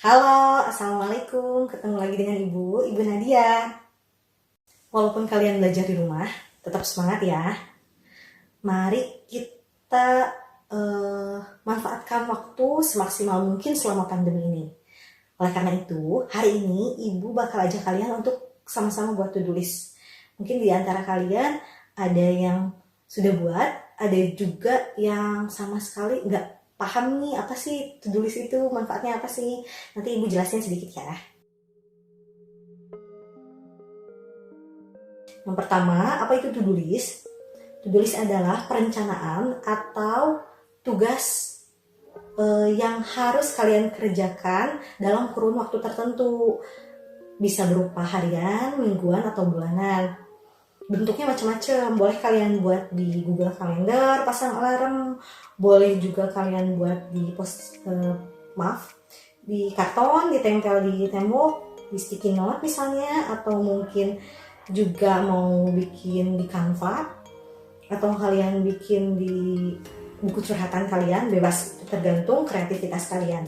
Halo, Assalamualaikum. Ketemu lagi dengan Ibu Nadia. Walaupun kalian belajar di rumah, tetap semangat ya. Mari kita manfaatkan waktu semaksimal mungkin selama pandemi ini. Oleh karena itu, hari ini Ibu bakal ajak kalian untuk sama-sama buat to-do list. Mungkin di antara kalian ada yang sudah buat, ada juga yang sama sekali nggak paham nih apa sih to-do list itu, manfaatnya apa sih. Nanti Ibu jelasin sedikit ya. Yang pertama, apa itu to-do list? To-do list adalah perencanaan atau tugas yang harus kalian kerjakan dalam kurun waktu tertentu. Bisa berupa harian, mingguan, atau bulanan. Bentuknya macam-macam. Boleh kalian buat di Google Calendar, pasang alarm. Boleh juga kalian buat di di karton, ditempel di tembok, di sticky note misalnya, atau mungkin juga mau bikin di Canva, atau kalian bikin di buku curhatan kalian, bebas, tergantung kreativitas kalian.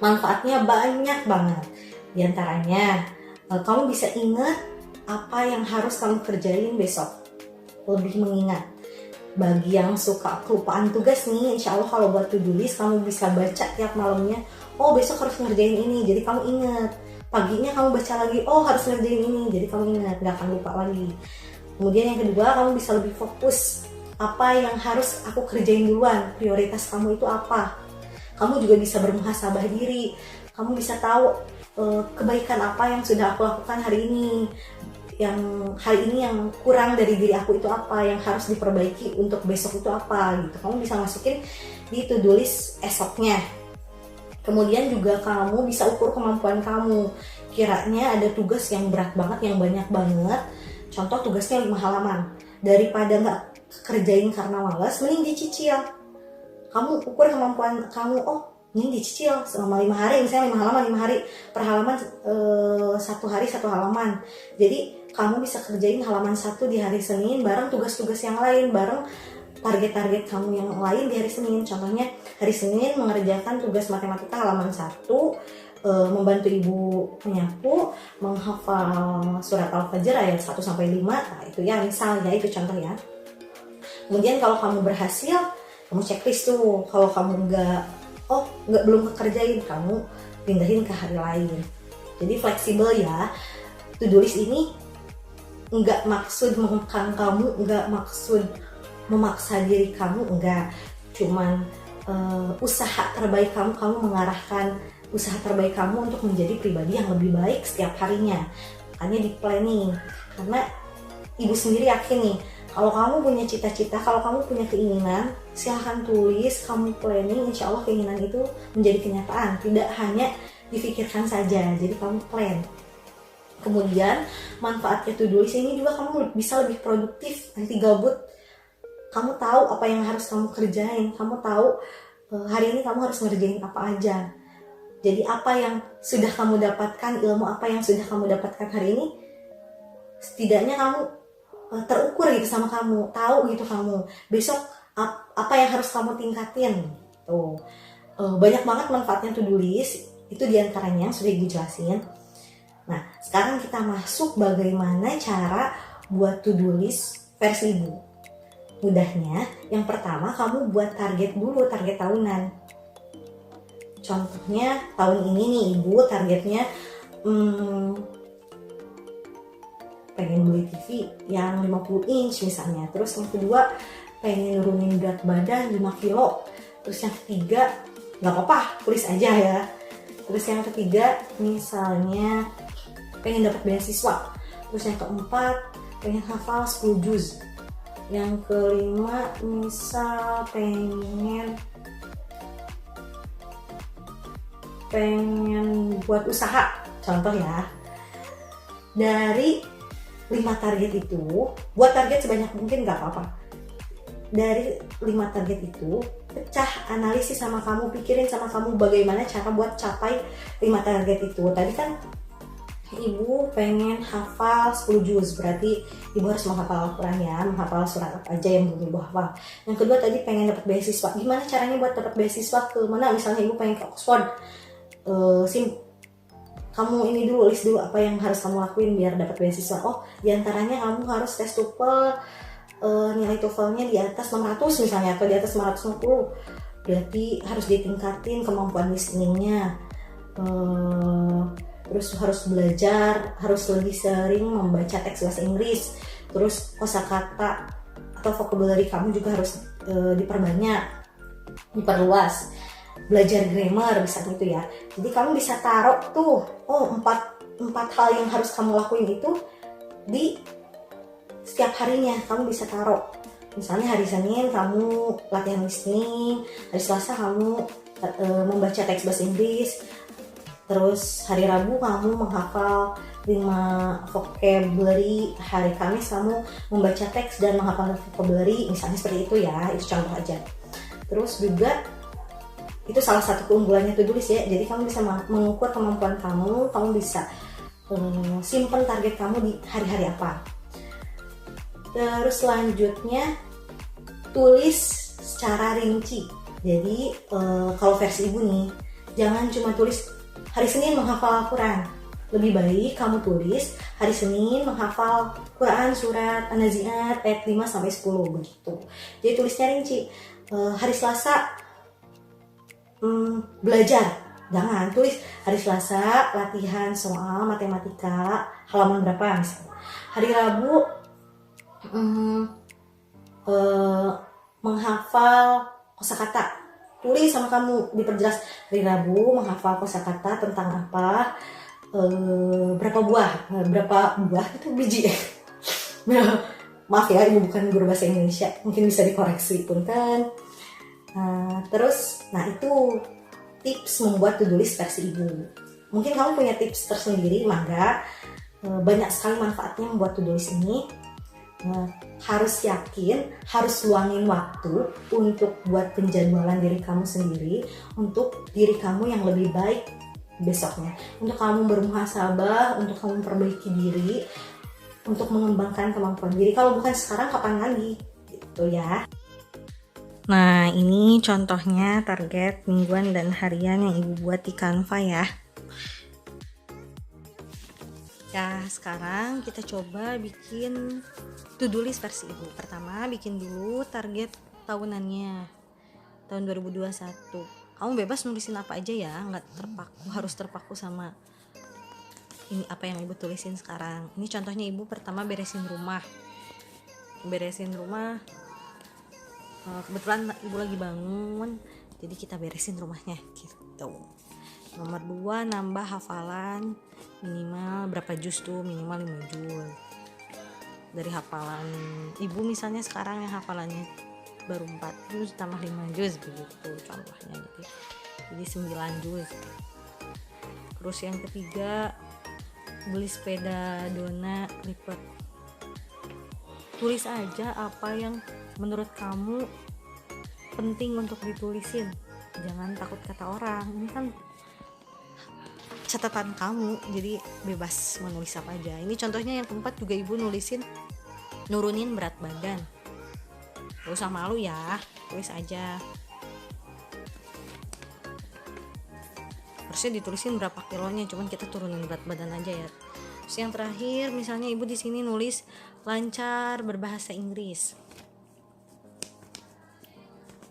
Manfaatnya banyak banget. Di antaranya, kamu bisa ingat apa yang harus kamu kerjain besok. Lebih mengingat. Bagi yang suka kelupaan tugas nih, insya Allah kalau buat to-do list, kamu bisa baca tiap malamnya, oh besok harus ngerjain ini, jadi kamu ingat. Paginya kamu baca lagi, oh harus ngerjain ini, jadi kamu ingat, gak akan lupa lagi. Kemudian yang kedua, kamu bisa lebih fokus. Apa yang harus aku kerjain duluan, prioritas kamu itu apa. Kamu juga bisa bermuhasabah diri, kamu bisa tahu kebaikan apa yang sudah aku lakukan hari ini, yang hari ini yang kurang dari diri aku itu apa, yang harus diperbaiki untuk besok itu apa gitu. Kamu bisa masukin di to-do list esoknya. Kemudian juga kamu bisa ukur kemampuan kamu. Kiranya ada tugas yang berat banget, yang banyak banget, contoh tugasnya 5 halaman, daripada nggak kerjain karena malas, mending dicicil. Kamu ukur kemampuan kamu, oh ini dicicil selama 5 hari, misalnya 5 halaman, 5 hari per halaman, 1 hari 1 halaman. Jadi kamu bisa kerjain halaman 1 di hari Senin bareng tugas-tugas yang lain, bareng target-target kamu yang lain di hari Senin. Contohnya hari Senin mengerjakan tugas matematika halaman 1, membantu ibu menyapu, menghafal surat Al-Fajr ayat 1-5. Nah itu ya, misalnya itu contoh ya. Kemudian kalau kamu berhasil, kamu checklist tuh. Kalau kamu belum kerjain, kamu pindahin ke hari lain. Jadi fleksibel ya. To-do list ini nggak maksud mengekang kamu, nggak maksud memaksa diri kamu, enggak. Cuman usaha terbaik kamu mengarahkan usaha terbaik kamu untuk menjadi pribadi yang lebih baik setiap harinya. Makanya di planning. Karena ibu sendiri yakin nih, kalau kamu punya cita-cita, kalau kamu punya keinginan, silahkan tulis, kamu planning, insya Allah keinginan itu menjadi kenyataan. Tidak hanya difikirkan saja, jadi kamu plan. Kemudian manfaatnya to-do list ini juga kamu bisa lebih produktif, nanti gabut. Kamu tahu apa yang harus kamu kerjain, kamu tahu hari ini kamu harus ngerjain apa aja. Jadi apa yang sudah kamu dapatkan, ilmu apa yang sudah kamu dapatkan hari ini, setidaknya kamu terukur gitu sama kamu, tahu gitu kamu besok apa yang harus kamu tingkatin. Tuh banyak banget manfaatnya to-do list, itu diantaranya yang sudah Ibu jelasin. Nah sekarang kita masuk bagaimana cara buat to-do list versi Ibu. Mudahnya, yang pertama kamu buat target dulu, target tahunan. Contohnya tahun ini nih Ibu targetnya pengen beli TV yang 50 inch misalnya. Terus yang kedua pengen nurunin berat badan 5 kilo. Terus yang ketiga, gak apa-apa tulis aja ya. Terus yang ketiga misalnya pengen dapat beasiswa. Terus yang keempat pengen hafal 10 juz. Yang kelima misal pengen buat usaha, contoh ya. Dari 5 target itu, buat target sebanyak mungkin gak apa-apa. Dari 5 target itu, pecah, analisis sama kamu, pikirin sama kamu bagaimana cara buat capai 5 target itu. Tadi kan Ibu pengen hafal 10 juz, berarti Ibu harus menghafal Al-Quran ya, menghafal surat apa aja yang Ibu hafal. Yang kedua tadi pengen dapat beasiswa, gimana caranya buat dapat beasiswa ke mana? Misalnya Ibu pengen ke Oxford, sim kamu ini dulu, list dulu apa yang harus kamu lakuin biar dapat beasiswa. Oh, diantaranya kamu harus tes TOEFL, nilai TOEFL-nya di atas 600 misalnya, atau di atas 950. Berarti harus ditingkatin kemampuan listeningnya. Terus harus belajar, harus lebih sering membaca teks bahasa Inggris. Terus kosakata atau vocabulary kamu juga harus diperbanyak, diperluas. Belajar grammar bisa gitu ya. Jadi kamu bisa taruh tuh, empat hal yang harus kamu lakuin itu di setiap harinya. Kamu bisa taruh, misalnya hari Senin kamu latihan listening, hari Selasa kamu membaca teks bahasa Inggris, terus hari Rabu kamu menghafal 5 vocabulary, hari Kamis kamu membaca teks dan menghafal vocabulary, misalnya seperti itu ya. Itu contoh aja. Terus juga itu salah satu keunggulannya to-do list ya. Jadi kamu bisa mengukur kemampuan kamu bisa simpen target kamu di hari-hari apa. Terus selanjutnya tulis secara rinci. Jadi kalau versi ibu nih, jangan cuma tulis hari Senin menghafal Al-Quran. Lebih baik kamu tulis hari Senin menghafal Quran surat An-Nazi'at ayat 5 sampai 10 begitu. Jadi tulisnya rinci. Hari Selasa belajar, jangan tulis hari Selasa latihan soal matematika halaman berapa misalnya. Hari Rabu menghafal kosakata, tulis sama kamu, diperjelas hari Rabu menghafal kosakata tentang apa, berapa buah itu biji. Maaf ya, ini bukan guru bahasa Indonesia, mungkin bisa dikoreksi punten. Terus, itu tips membuat to-do list versi ibu. Mungkin kamu punya tips tersendiri, maka banyak sekali manfaatnya membuat to-do list ini. Harus yakin, harus luangin waktu untuk buat penjadwalan diri kamu sendiri, untuk diri kamu yang lebih baik besoknya, untuk kamu bermuhasabah, untuk kamu memperbaiki diri, untuk mengembangkan kemampuan diri. Kalau bukan sekarang, kapan lagi? Gitu ya. Nah, ini contohnya target mingguan dan harian yang ibu buat di Canva ya. Ya, sekarang kita coba bikin to-do list versi ibu. Pertama, bikin dulu target tahunannya, tahun 2021. Kamu bebas nulisin apa aja ya, nggak harus terpaku sama ini apa yang ibu tulisin sekarang. Ini contohnya ibu pertama beresin rumah. Kebetulan ibu lagi bangun, jadi kita beresin rumahnya gitu. Nomor 2, nambah hafalan minimal berapa juz tuh, minimal 5 juz. Dari hafalan ibu misalnya sekarang yang hafalannya baru 4 juz tambah 5 juz begitu contohnya. Jadi 9 juz. Terus yang ketiga, beli sepeda dona lipat. Tulis aja apa yang menurut kamu penting untuk ditulisin. Jangan takut kata orang. Ini kan catatan kamu, jadi bebas menulis apa aja. Ini contohnya yang keempat juga ibu nurunin berat badan. Gak usah malu ya, tulis aja. Harusnya ditulisin berapa kilonya, cuman kita turunin berat badan aja ya. Terus yang terakhir, misalnya ibu di sini nulis lancar berbahasa Inggris.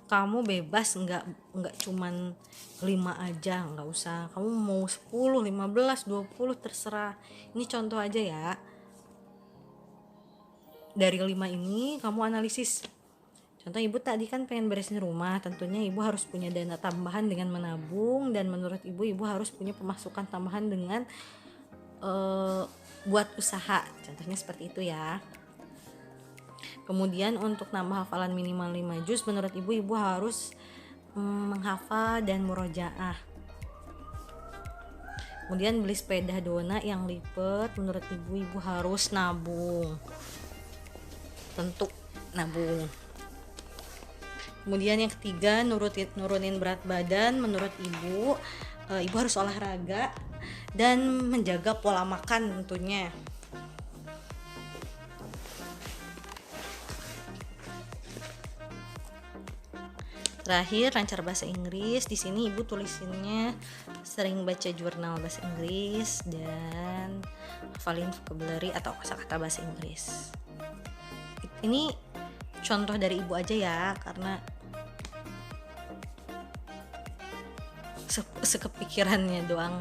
Kamu bebas, nggak cuman 5 aja, nggak usah. Kamu mau 10, 15, 20 terserah. Ini contoh aja ya. Dari 5 ini kamu analisis. Contoh ibu tadi kan pengen beresin rumah, tentunya ibu harus punya dana tambahan dengan menabung, dan menurut ibu harus punya pemasukan tambahan dengan buat usaha. Contohnya seperti itu ya. Kemudian untuk nambah hafalan minimal 5 juz, menurut ibu harus menghafal dan murojaah. Kemudian beli sepeda dona yang lipat, menurut ibu harus nabung. Tentu nabung. Kemudian yang ketiga, nurunin berat badan, menurut ibu harus olahraga dan menjaga pola makan tentunya. Terakhir, lancar bahasa Inggris. Di sini ibu tulisinnya sering baca jurnal bahasa Inggris dan hafalin vocabulary atau kosakata bahasa Inggris. Ini contoh dari ibu aja ya, karena sekepikirannya doang.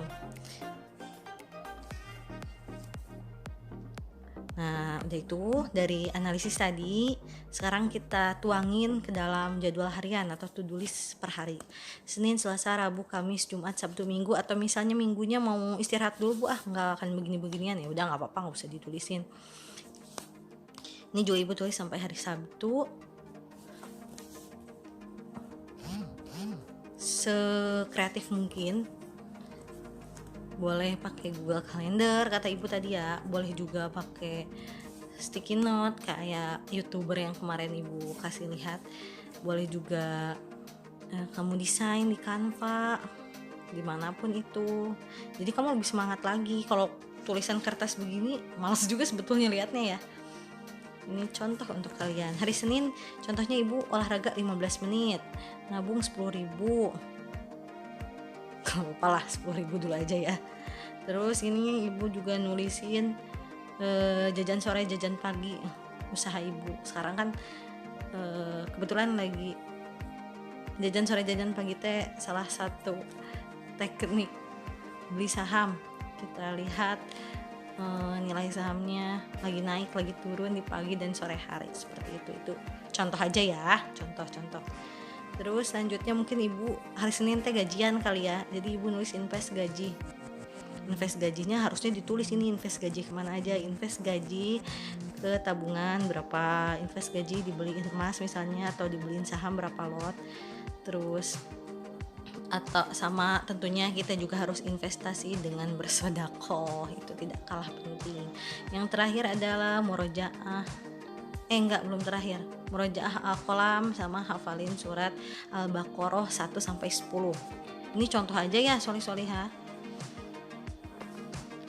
Nah, udah itu dari analisis tadi, sekarang kita tuangin ke dalam jadwal harian atau to-do list per hari. Senin, Selasa, Rabu, Kamis, Jumat, Sabtu, Minggu, atau misalnya minggunya mau istirahat dulu, Bu, nggak akan begini-beginian, ya udah nggak apa-apa, nggak usah ditulisin. Ini juga ibu tulis sampai hari Sabtu. Sekreatif mungkin. Boleh pakai Google Calendar kata ibu tadi ya, boleh juga pakai sticky note kayak YouTuber yang kemarin ibu kasih lihat, boleh juga kamu desain di Canva, dimanapun itu, jadi kamu lebih semangat lagi. Kalau tulisan kertas begini males juga sebetulnya liatnya ya. Ini contoh untuk kalian. Hari Senin contohnya ibu olahraga 15 menit, nabung 10.000, kalau apalah 10.000 dulu aja ya. Terus ini ibu juga nulisin jajan sore jajan pagi usaha ibu. Sekarang kan kebetulan lagi jajan sore jajan pagi teh salah satu teknik beli saham. Kita lihat nilai sahamnya lagi naik lagi turun di pagi dan sore hari, seperti itu contoh aja ya, contoh. Terus selanjutnya mungkin ibu hari Senin teh gajian kali ya, jadi ibu nulis invest gaji. Invest gajinya harusnya ditulis ini, invest gaji kemana aja. Invest gaji ke tabungan berapa, invest gaji dibeliin emas misalnya, atau dibeliin saham berapa lot. Terus atau sama tentunya kita juga harus investasi dengan bersedekah, itu tidak kalah penting. Yang terakhir adalah murojaah. Belum terakhir. Murojaah al-qalam sama hafalin surat Al-Baqarah 1-10. Ini contoh aja ya, solih-solihah.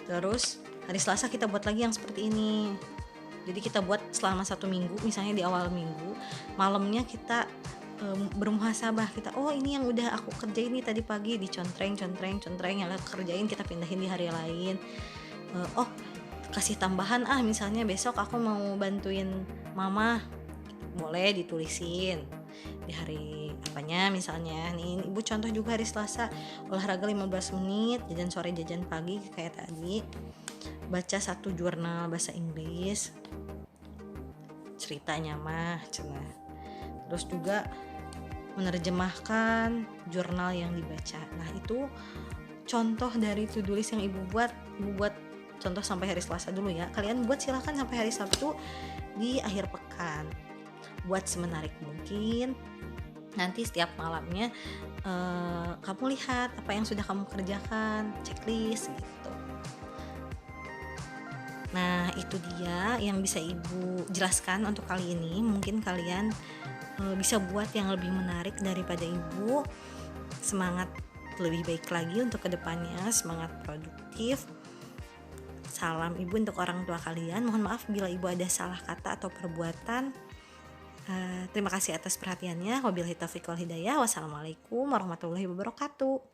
Terus hari Selasa kita buat lagi yang seperti ini. Jadi kita buat selama 1 minggu, misalnya di awal minggu, malamnya kita bermuhasabah. Kita ini yang udah aku kerjain nih tadi pagi, dicontreng yang aku kerjain kita pindahin di hari lain. Kasih tambahan misalnya besok aku mau bantuin mama, boleh ditulisin di hari apanya. Misalnya nih ibu contoh juga hari Selasa olahraga 15 menit, jajan sore jajan pagi kayak tadi, baca 1 jurnal bahasa Inggris ceritanya mah cenah. Terus juga menerjemahkan jurnal yang dibaca. Nah itu contoh dari to-do list yang ibu buat contoh sampai hari Selasa dulu ya. Kalian buat silahkan sampai hari Sabtu di akhir pekan. Buat semenarik mungkin. Nanti setiap malamnya kamu lihat apa yang sudah kamu kerjakan, checklist gitu. Nah itu dia yang bisa ibu jelaskan untuk kali ini. Mungkin kalian bisa buat yang lebih menarik daripada ibu. Semangat lebih baik lagi untuk kedepannya, semangat produktif. Salam ibu untuk orang tua kalian. Mohon maaf bila ibu ada salah kata atau perbuatan. Terima kasih atas perhatiannya. Wabillahi taufiq wal hidayah. Wassalamualaikum warahmatullahi wabarakatuh.